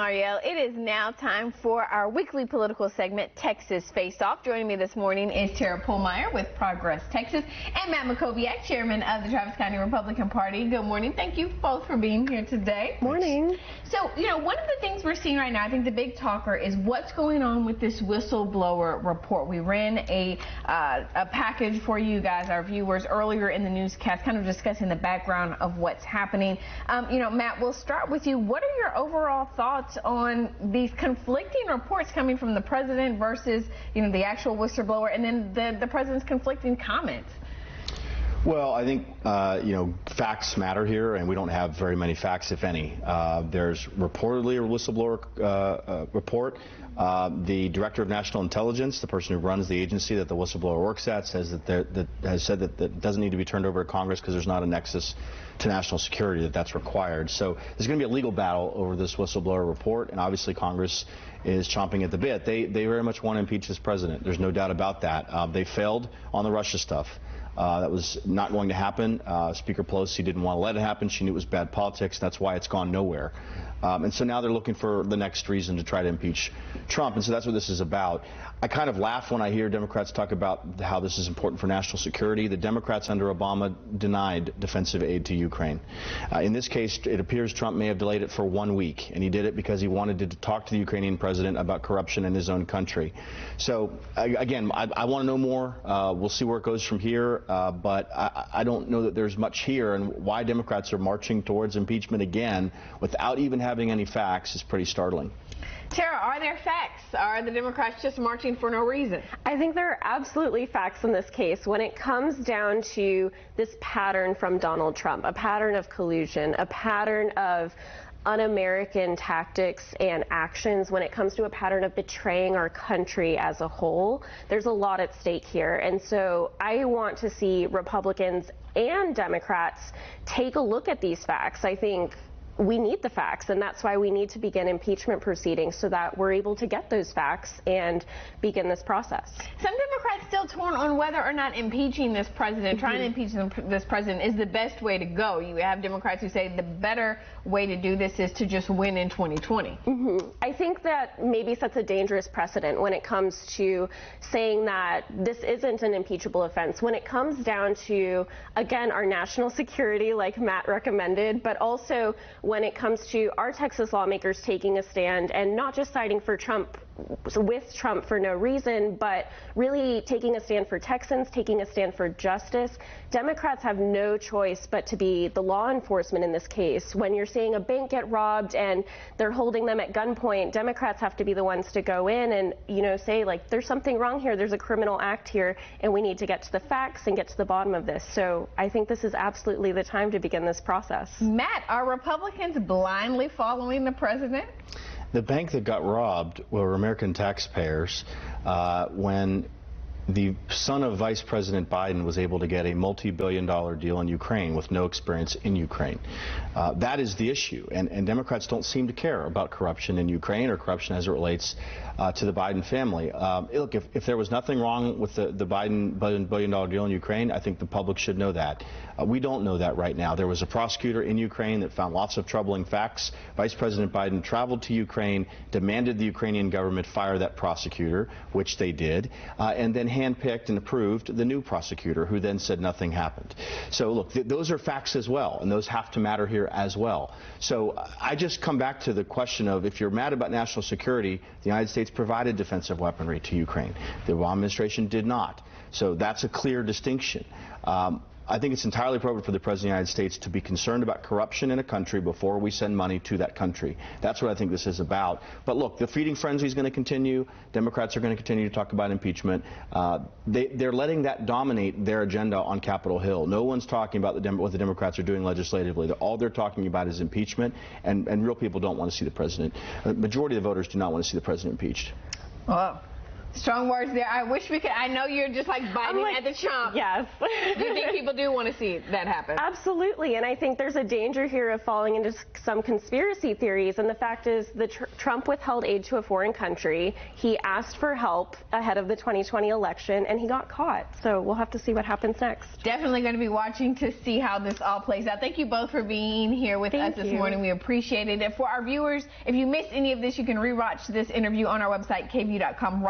Marielle. It is now time for our weekly political segment, Texas Face Off. Joining me this morning is Tara Pohlmeyer with Progress Texas and Matt Makoviak, chairman of the Travis County Republican Party. Good morning. Thank you both for being here today. Morning. So, one of the things we're seeing right now, I think the big talker is what's going on with this whistleblower report. We ran a package for you guys, our viewers, earlier in the newscast, kind of discussing the background of what's happening. Matt, we'll start with you. What are your overall thoughts on these conflicting reports coming from the president versus, the actual whistleblower, and then the president's conflicting comments? Well, I think, facts matter here, and we don't have very many facts, if any. There's reportedly a whistleblower report. The director of national intelligence, the person who runs the agency that the whistleblower works at, has said that it doesn't need to be turned over to Congress because there's not a nexus to national security that's required. So there's going to be a legal battle over this whistleblower report, and obviously Congress is chomping at the bit. They very much want to impeach this president. There's no doubt about that. They failed on the Russia stuff. That was not going to happen. Speaker Pelosi didn't want to let it happen. She knew it was bad politics. That's why it's gone nowhere. And so now they're looking for the next reason to try to impeach Trump. And so that's what this is about. I kind of laugh when I hear Democrats talk about how this is important for national security. The Democrats under Obama denied defensive aid to Ukraine. In this case, it appears Trump may have delayed it for 1 week, and he did it because he wanted to talk to the Ukrainian president about corruption in his own country. So, again, I want to know more. We'll see where it goes from here, but I don't know that there's much here, and why Democrats are marching towards impeachment again without even having any facts is pretty startling. Tara, are there facts? Are the Democrats just marching for no reason? I think there are absolutely facts in this case. When it comes down to this pattern from Donald Trump, a pattern of collusion, a pattern of un-American tactics and actions, when it comes to a pattern of betraying our country as a whole, there's a lot at stake here. And so I want to see Republicans and Democrats take a look at these facts. I think we need the facts, and that's why we need to begin impeachment proceedings so that we're able to get those facts and begin this process. Some Democrats still torn on whether or not impeaching this president, trying to impeach this president, is the best way to go. You have Democrats who say the better way to do this is to just win in 2020. I think that maybe sets a dangerous precedent when it comes to saying that this isn't an impeachable offense. When it comes down to, again, our national security, like Matt recommended, but also when it comes to our Texas lawmakers taking a stand and not just siding for Trump, with Trump for no reason, but really taking a stand for Texans, taking a stand for justice. Democrats have no choice but to be the law enforcement in this case. When you're seeing a bank get robbed and they're holding them at gunpoint, Democrats have to be the ones to go in and, say, like, there's something wrong here, there's a criminal act here, and we need to get to the facts and get to the bottom of this. So I think this is absolutely the time to begin this process. Matt, are Republicans blindly following the president? The bank that got robbed were American taxpayers when the son of Vice President Biden was able to get a multi-billion-dollar deal in Ukraine with no experience in Ukraine. That is the issue, and Democrats don't seem to care about corruption in Ukraine or corruption as it relates to the Biden family. Look, if there was nothing wrong with the Biden billion-dollar deal in Ukraine, I think the public should know that. We don't know that right now. There was a prosecutor in Ukraine that found lots of troubling facts. Vice President Biden traveled to Ukraine, demanded the Ukrainian government fire that prosecutor, which they did, and then handpicked and approved the new prosecutor, who then said nothing happened. So look, those are facts as well, and those have to matter here as well. So I just come back to the question of, if you're mad about national security, the United States provided defensive weaponry to Ukraine. The Obama administration did not. So that's a clear distinction. I think it's entirely appropriate for the President of the United States to be concerned about corruption in a country before we send money to that country. That's what I think this is about. But look, the feeding frenzy is going to continue. Democrats are going to continue to talk about impeachment. They're letting that dominate their agenda on Capitol Hill. No one's talking about what the Democrats are doing legislatively. All they're talking about is impeachment, and real people don't want to see the president. The majority of the voters do not want to see the president impeached. Well, Strong words there. I wish we could. I know you're just like biting at the chomp. Yes. Do you think people do want to see that happen? Absolutely, and I think there's a danger here of falling into some conspiracy theories, and the fact is that Trump withheld aid to a foreign country. He asked for help ahead of the 2020 election, and he got caught. So we'll have to see what happens next. Definitely going to be watching to see how this all plays out. Thank you both for being here with us this morning. We appreciate it. And for our viewers, if you missed any of this, you can rewatch this interview on our website, KVUE.com.